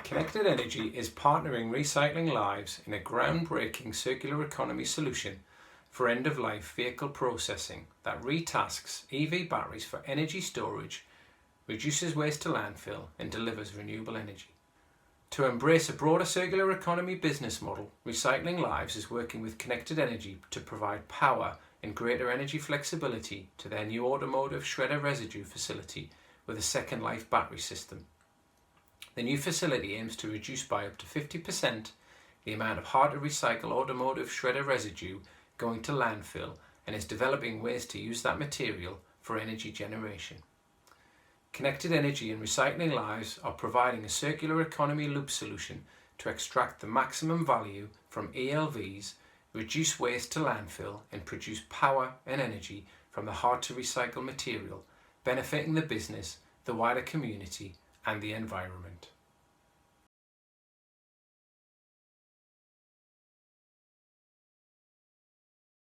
Connected Energy is partnering Recycling Lives in a groundbreaking circular economy solution for end-of-life vehicle processing that retasks EV batteries for energy storage, reduces waste to landfill and delivers renewable energy. To embrace a broader circular economy business model, Recycling Lives is working with Connected Energy to provide power and greater energy flexibility to their new automotive shredder residue facility with a second life battery system. The new facility aims to reduce by up to 50% the amount of hard-to-recycle automotive shredder residue going to landfill and is developing ways to use that material for energy generation. Connected Energy and Recycling Lives are providing a circular economy loop solution to extract the maximum value from ELVs, reduce waste to landfill and produce power and energy from the hard-to-recycle material, benefiting the business, the wider community and the environment.